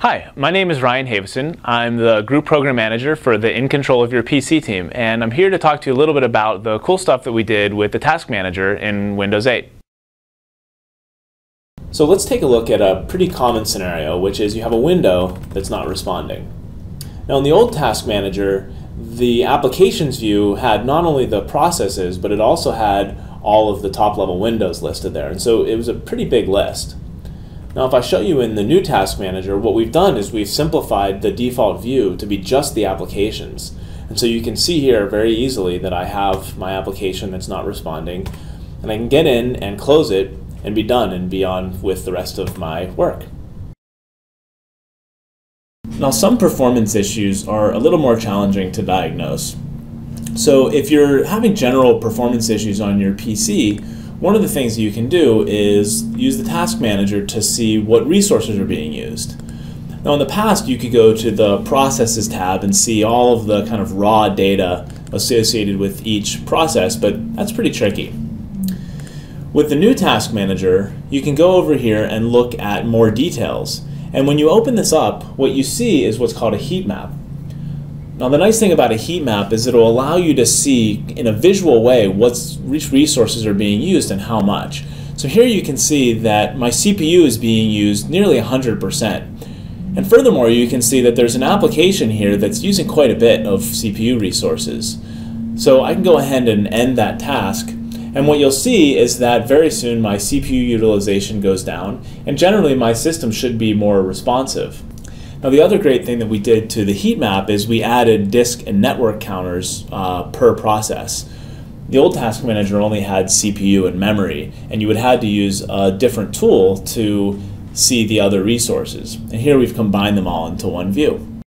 Hi, my name is Ryan Havison. I'm the Group Program Manager for the In Control of Your PC team, and I'm here to talk to you a little bit about the cool stuff that we did with the Task Manager in Windows 8. So let's take a look at a pretty common scenario, which is you have a window that's not responding. Now in the old Task Manager, the Applications view had not only the processes, but it also had all of the top-level windows listed there, and so it was a pretty big list. Now if I show you in the new Task Manager, what we've done is we've simplified the default view to be just the applications. And so you can see here very easily that I have my application that's not responding, and I can get in and close it and be done and be on with the rest of my work. Now some performance issues are a little more challenging to diagnose. So if you're having general performance issues on your PC, one of the things you can do is use the Task Manager to see what resources are being used. Now in the past you could go to the Processes tab and see all of the kind of raw data associated with each process, but that's pretty tricky. With the new Task Manager, you can go over here and look at more details. And when you open this up, what you see is what's called a heat map. Now the nice thing about a heat map is it'll allow you to see in a visual way which resources are being used and how much. So here you can see that my CPU is being used nearly 100%. And furthermore, you can see that there's an application here that's using quite a bit of CPU resources. So I can go ahead and end that task, and what you'll see is that very soon my CPU utilization goes down, and generally my system should be more responsive. Now the other great thing that we did to the heat map is we added disk and network counters per process. The old Task Manager only had CPU and memory, and you would have to use a different tool to see the other resources. And here we've combined them all into one view.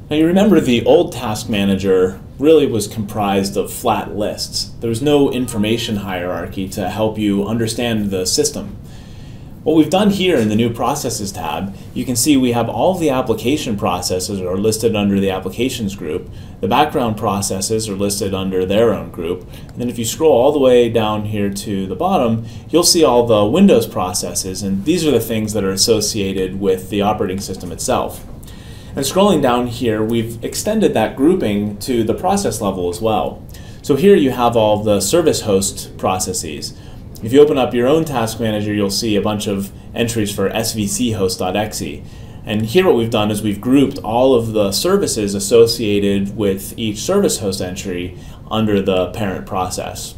Now you remember the old Task Manager really was comprised of flat lists. There was no information hierarchy to help you understand the system. What we've done here in the new Processes tab, you can see we have all of the application processes are listed under the Applications group. The background processes are listed under their own group. And then if you scroll all the way down here to the bottom, you'll see all the Windows processes, and these are the things that are associated with the operating system itself. And scrolling down here, we've extended that grouping to the process level as well. So here you have all the service host processes. If you open up your own Task Manager, you'll see a bunch of entries for svchost.exe. And here what we've done is we've grouped all of the services associated with each service host entry under the parent process.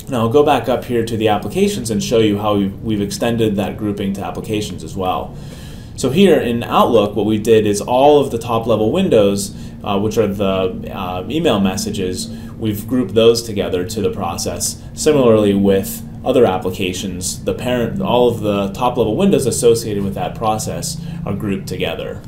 Now I'll go back up here to the applications and show you how we've extended that grouping to applications as well. So here in Outlook, what we did is all of the top-level windows, which are the email messages, we've grouped those together to the process. Similarly with other applications, the parent, all of the top-level windows associated with that process are grouped together.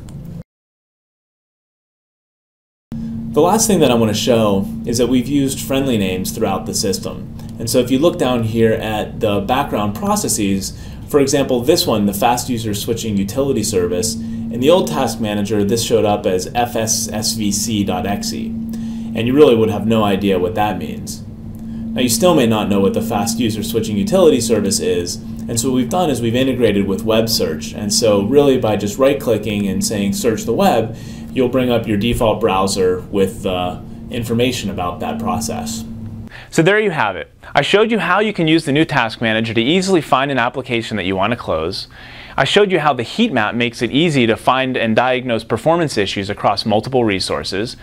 The last thing that I want to show is that we've used friendly names throughout the system. And so if you look down here at the background processes, for example, this one, the Fast User Switching Utility Service, in the old Task Manager, this showed up as fssvc.exe, and you really would have no idea what that means. Now you still may not know what the Fast User Switching Utility Service is, and so what we've done is we've integrated with web search, and so really by just right-clicking and saying search the web, you'll bring up your default browser with information about that process. So there you have it. I showed you how you can use the new Task Manager to easily find an application that you want to close. I showed you how the heat map makes it easy to find and diagnose performance issues across multiple resources.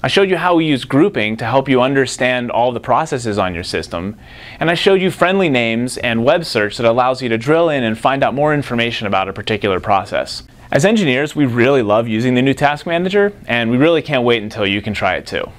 I showed you how we use grouping to help you understand all the processes on your system. And I showed you friendly names and web search that allows you to drill in and find out more information about a particular process. As engineers, we really love using the new Task Manager, and we really can't wait until you can try it too.